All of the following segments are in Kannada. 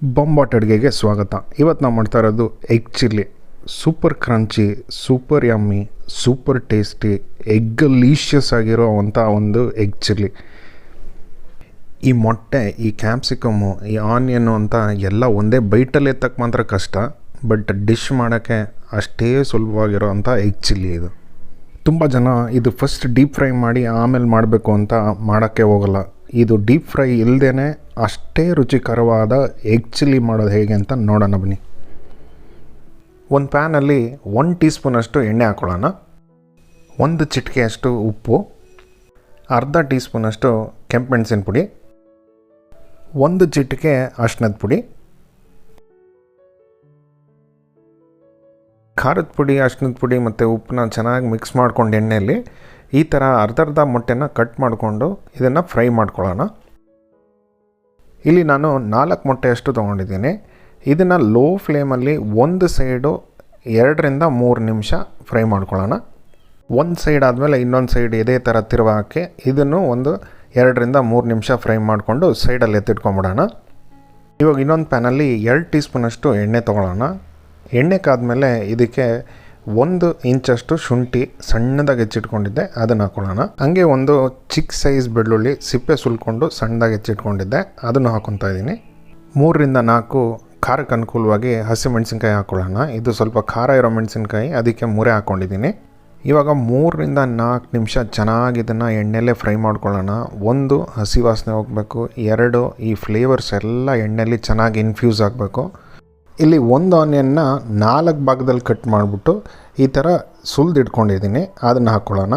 ಬೊಂಬಾಟ್ ಅಡುಗೆಗೆ ಸ್ವಾಗತ. ಇವತ್ತು ನಾವು ಮಾಡ್ತಾ ಇರೋದು egg chilli. Super crunchy, super yummy, super tasty, egglicious ಆಗಿರೋ ಅಂಥ ಒಂದು ಎಗ್ ಚಿಲ್ಲಿ. ಈ ಮೊಟ್ಟೆ, ಈ ಕ್ಯಾಪ್ಸಿಕಮ್ಮು, ಈ ಆನಿಯನ್ನು ಅಂತ ಎಲ್ಲ ಒಂದೇ ಬೈಟಲ್ಲಿ ಎತ್ತಕ್ಕೆ ಮಾತ್ರ ಕಷ್ಟ, ಬಟ್ ಡಿಶ್ ಮಾಡೋಕ್ಕೆ ಅಷ್ಟೇ ಸುಲಭವಾಗಿರೋ ಅಂಥ ಎಗ್ ಚಿಲ್ಲಿ ಇದು. ತುಂಬ ಜನ ಇದು ಫಸ್ಟ್ ಡೀಪ್ ಫ್ರೈ ಮಾಡಿ ಆಮೇಲೆ ಮಾಡಬೇಕು ಅಂತ ಮಾಡೋಕ್ಕೆ ಹೋಗಲ್ಲ. ಇದು ಡೀಪ್ ಫ್ರೈ ಇಲ್ಲದೇ ಅಷ್ಟೇ ರುಚಿಕರವಾದ ಎಗ್ ಚಿಲ್ಲಿ ಮಾಡೋದು ಹೇಗೆ ಅಂತ ನೋಡೋಣ ಬನ್ನಿ. ಒಂದು ಪ್ಯಾನಲ್ಲಿ 1 ಟೀ ಸ್ಪೂನಷ್ಟು ಎಣ್ಣೆ ಹಾಕ್ಕೊಳ್ಳೋಣ. 1 ಚಿಟಿಕೆಯಷ್ಟು ಉಪ್ಪು, ಅರ್ಧ ಟೀ ಸ್ಪೂನಷ್ಟು ಕೆಂಪು ಮೆಣಸಿನ ಪುಡಿ, 1 ಚಿಟಿಕೆ ಅರಿಶಿಣದ ಪುಡಿ, ಖಾರದ ಪುಡಿ, ಅರಿಶಿಣದ ಪುಡಿ ಮತ್ತು ಉಪ್ಪನ್ನ ಚೆನ್ನಾಗಿ ಮಿಕ್ಸ್ ಮಾಡ್ಕೊಂಡು ಎಣ್ಣೆಯಲ್ಲಿ ಈ ಥರ ಅರ್ಧ ಮೊಟ್ಟೆನ ಕಟ್ ಮಾಡಿಕೊಂಡು ಇದನ್ನು ಫ್ರೈ ಮಾಡ್ಕೊಳ್ಳೋಣ. ಇಲ್ಲಿ ನಾನು 4 ಮೊಟ್ಟೆಯಷ್ಟು ತೊಗೊಂಡಿದ್ದೀನಿ. ಇದನ್ನು ಲೋ ಫ್ಲೇಮಲ್ಲಿ ಒಂದು ಸೈಡು 2ರಿಂದ 3 ನಿಮಿಷ ಫ್ರೈ ಮಾಡ್ಕೊಳ್ಳೋಣ. ಒಂದು ಸೈಡ್ ಆದಮೇಲೆ ಇನ್ನೊಂದು ಸೈಡ್ ಇದೇ ಥರ ತಿರುವಾಕಿ ಇದನ್ನು ಒಂದು 2ರಿಂದ 3 ನಿಮಿಷ ಫ್ರೈ ಮಾಡಿಕೊಂಡು ಸೈಡಲ್ಲಿ ಎತ್ತಿಟ್ಕೊಂಬಿಡೋಣ. ಇವಾಗ ಇನ್ನೊಂದು ಪ್ಯಾನಲ್ಲಿ 2 ಟೀ ಸ್ಪೂನಷ್ಟು ಎಣ್ಣೆ ತೊಗೊಳ್ಳೋಣ. ಎಣ್ಣೆ ಕಾದ್ಮೇಲೆ ಇದಕ್ಕೆ 1 ಇಂಚಷ್ಟು ಶುಂಠಿ ಸಣ್ಣದಾಗಿ ಹೆಚ್ಚಿಟ್ಕೊಂಡಿದ್ದೆ, ಅದನ್ನು ಹಾಕ್ಕೊಳ್ಳೋಣ. ಹಂಗೆ ಒಂದು ಚಿಕ್ಕ ಸೈಜ್ ಬೆಳ್ಳುಳ್ಳಿ ಸಿಪ್ಪೆ ಸುಲ್ಕೊಂಡು ಸಣ್ಣದಾಗಿ ಹೆಚ್ಚಿಟ್ಕೊಂಡಿದ್ದೆ, ಅದನ್ನು ಹಾಕ್ಕೊತಾ ಇದ್ದೀನಿ. 3ರಿಂದ 4 ಖಾರಕ್ಕೆ ಅನುಕೂಲವಾಗಿ ಹಸಿಮೆಣಸಿನ್ಕಾಯಿ ಹಾಕ್ಕೊಳ್ಳೋಣ. ಇದು ಸ್ವಲ್ಪ ಖಾರ ಇರೋ ಮೆಣಸಿನ್ಕಾಯಿ, ಅದಕ್ಕೆ 3 ಹಾಕ್ಕೊಂಡಿದ್ದೀನಿ. ಇವಾಗ 3ರಿಂದ 4 ನಿಮಿಷ ಚೆನ್ನಾಗಿ ಇದನ್ನು ಎಣ್ಣೆಲ್ಲೇ ಫ್ರೈ ಮಾಡ್ಕೊಳ್ಳೋಣ. 1 ಹಸಿ ವಾಸನೆ ಹೋಗಬೇಕು, 2 ಈ ಫ್ಲೇವರ್ಸ್ ಎಲ್ಲ ಎಣ್ಣೆಯಲ್ಲಿ ಚೆನ್ನಾಗಿ ಇನ್ಫ್ಯೂಸ್ ಆಗಬೇಕು. ಇಲ್ಲಿ 1 ಆನಿಯನ್ನ 4 ಭಾಗದಲ್ಲಿ ಕಟ್ ಮಾಡಿಬಿಟ್ಟು ಈ ಥರ ಸುಲಿದಿಟ್ಕೊಂಡಿದ್ದೀನಿ, ಅದನ್ನು ಹಾಕ್ಕೊಳ್ಳೋಣ.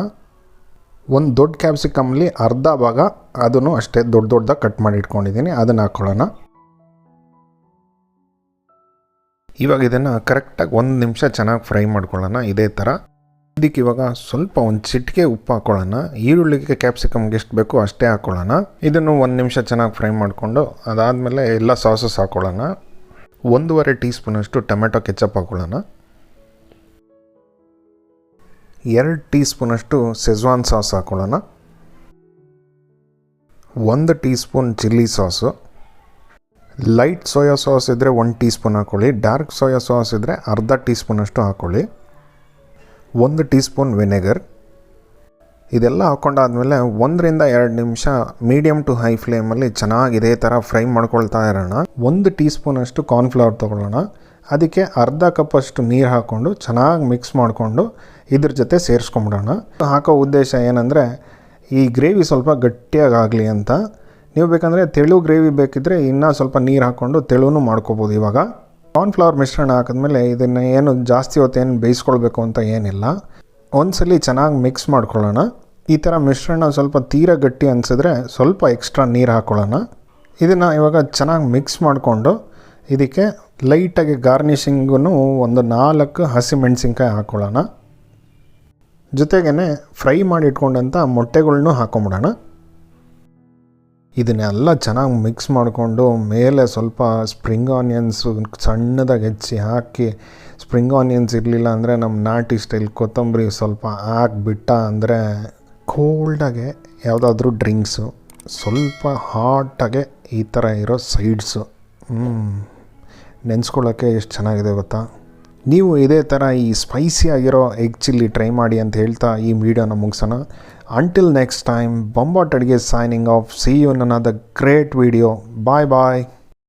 1 ದೊಡ್ಡ ಕ್ಯಾಪ್ಸಿಕಮ್ಲಿ ಅರ್ಧ ಭಾಗ ಅದನ್ನು ಅಷ್ಟೇ ದೊಡ್ಡದಾಗಿ ಕಟ್ ಮಾಡಿ ಇಟ್ಕೊಂಡಿದ್ದೀನಿ, ಅದನ್ನು ಹಾಕ್ಕೊಳ್ಳೋಣ. ಇವಾಗ ಇದನ್ನು ಕರೆಕ್ಟಾಗಿ 1 ನಿಮಿಷ ಚೆನ್ನಾಗಿ ಫ್ರೈ ಮಾಡ್ಕೊಳ್ಳೋಣ ಇದೇ ಥರ. ಇದಕ್ಕೆ ಇವಾಗ ಸ್ವಲ್ಪ 1 ಚಿಟಿಕೆ ಉಪ್ಪು ಹಾಕ್ಕೊಳ್ಳೋಣ. ಈರುಳ್ಳಿಗೆ ಕ್ಯಾಪ್ಸಿಕಮ್ಗೆ ಎಷ್ಟು ಬೇಕೋ ಅಷ್ಟೇ ಹಾಕ್ಕೊಳ್ಳೋಣ. ಇದನ್ನು 1 ನಿಮಿಷ ಚೆನ್ನಾಗಿ ಫ್ರೈ ಮಾಡಿಕೊಂಡು ಅದಾದಮೇಲೆ ಎಲ್ಲ ಸಾಸಸ್ ಹಾಕ್ಕೊಳ್ಳೋಣ. 1.5 ಟೀ ಸ್ಪೂನಷ್ಟು ಟೊಮೆಟೊ ಕೆಚಪ್ ಹಾಕ್ಕೊಳ್ಳೋಣ. 2 ಟೀ ಸ್ಪೂನಷ್ಟು ಸೆಜ್ವಾನ್ ಸಾಸ್ ಹಾಕ್ಕೊಳ್ಳೋಣ. 1 tea spoon chilli sauce. Light soya sauce ಇದ್ದರೆ 1 ಟೀ ಸ್ಪೂನ್ ಹಾಕ್ಕೊಳ್ಳಿ. ಡಾರ್ಕ್ ಸೋಯಾ ಸಾಸ್ ಇದ್ದರೆ ಅರ್ಧ ಟೀ ಸ್ಪೂನಷ್ಟು ಹಾಕ್ಕೊಳ್ಳಿ. 1 ಟೀ ಸ್ಪೂನ್ ವಿನೆಗರ್. ಇದೆಲ್ಲ ಹಾಕ್ಕೊಂಡಾದ್ಮೇಲೆ 1ರಿಂದ 2 ನಿಮಿಷ ಮೀಡಿಯಮ್ ಟು ಹೈ ಫ್ಲೇಮಲ್ಲಿ ಚೆನ್ನಾಗಿ ಇದೇ ಥರ ಫ್ರೈ ಮಾಡ್ಕೊಳ್ತಾ ಇರೋಣ. 1 ಟೀ ಸ್ಪೂನಷ್ಟು ಕಾರ್ನ್ಫ್ಲವರ್ ತೊಗೊಳ್ಳೋಣ. ಅದಕ್ಕೆ ಅರ್ಧ ಕಪ್ಪಷ್ಟು ನೀರು ಹಾಕ್ಕೊಂಡು ಚೆನ್ನಾಗಿ ಮಿಕ್ಸ್ ಮಾಡಿಕೊಂಡು ಇದ್ರ ಜೊತೆ ಸೇರಿಸ್ಕೊಂಬಿಡೋಣ. ಹಾಕೋ ಉದ್ದೇಶ ಏನಂದರೆ ಈ ಗ್ರೇವಿ ಸ್ವಲ್ಪ ಗಟ್ಟಿಯಾಗಲಿ ಅಂತ. ನೀವು ಬೇಕಂದರೆ ತೆಳು ಗ್ರೇವಿ ಬೇಕಿದ್ದರೆ ಇನ್ನೂ ಸ್ವಲ್ಪ ನೀರು ಹಾಕ್ಕೊಂಡು ತೆಳುನೂ ಮಾಡ್ಕೋಬೋದು. ಇವಾಗ ಕಾರ್ನ್ಫ್ಲವರ್ ಮಿಶ್ರಣ ಹಾಕಿದ್ಮೇಲೆ ಇದನ್ನು ಏನು ಜಾಸ್ತಿ ಹೊತ್ತೇನು ಬೇಯಿಸ್ಕೊಳ್ಬೇಕು ಅಂತ ಏನಿಲ್ಲ. ಒಂದ್ಸಲಿ ಚೆನ್ನಾಗಿ ಮಿಕ್ಸ್ ಮಾಡ್ಕೊಳ್ಳೋಣ. ಈ ಥರ ಮಿಶ್ರಣ ಸ್ವಲ್ಪ ತೀರ ಗಟ್ಟಿ ಅನಿಸಿದ್ರೆ ಸ್ವಲ್ಪ ಎಕ್ಸ್ಟ್ರಾ ನೀರು ಹಾಕ್ಕೊಳ್ಳೋಣ. ಇದನ್ನು ಇವಾಗ ಚೆನ್ನಾಗಿ ಮಿಕ್ಸ್ ಮಾಡಿಕೊಂಡು ಇದಕ್ಕೆ ಲೈಟಾಗಿ ಗಾರ್ನಿಷಿಂಗೂ ಒಂದು 4 ಹಸಿಮೆಣಸಿನ್ಕಾಯಿ ಹಾಕ್ಕೊಳ್ಳೋಣ. ಜೊತೆಗೇ ಫ್ರೈ ಮಾಡಿ ಇಟ್ಕೊಂಡಂಥ ಮೊಟ್ಟೆಗಳ್ನೂ ಹಾಕ್ಕೊಂಬಿಡೋಣ. ಇದನ್ನೆಲ್ಲ ಚೆನ್ನಾಗಿ ಮಿಕ್ಸ್ ಮಾಡಿಕೊಂಡು ಮೇಲೆ ಸ್ವಲ್ಪ ಸ್ಪ್ರಿಂಗ್ ಆನಿಯನ್ಸು ಸಣ್ಣದಾಗಿ ಹೆಚ್ಚಿ ಹಾಕಿ, ಸ್ಪ್ರಿಂಗ್ ಆನಿಯನ್ಸ್ ಇರಲಿಲ್ಲ ಅಂದರೆ ನಮ್ಮ ನಾಟಿ ಸ್ಟೈಲ್ ಕೊತ್ತಂಬರಿ ಸ್ವಲ್ಪ ಹಾಕ್ಬಿಟ್ಟ ಅಂದರೆ ಕೋಲ್ಡಾಗೆ ಯಾವುದಾದ್ರೂ ಡ್ರಿಂಕ್ಸು, ಸ್ವಲ್ಪ ಹಾಟಾಗೆ ಈ ಥರ ಇರೋ ಸೈಡ್ಸು ನೆನೆಸ್ಕೊಳ್ಳೋಕ್ಕೆ ಎಷ್ಟು ಚೆನ್ನಾಗಿದೆ ಗೊತ್ತಾ. ನೀವು ಇದೇ ಥರ ಈ ಸ್ಪೈಸಿ ಆಗಿರೋ ಎಗ್ ಚಿಲ್ಲಿ ಟ್ರೈ ಮಾಡಿ ಅಂತ ಹೇಳ್ತಾ ಈ ವಿಡಿಯೋನ ಮುಗಿಸೋಣ. Until next time, Bombatt Aduge signing off. See you in another great video. Bye bye.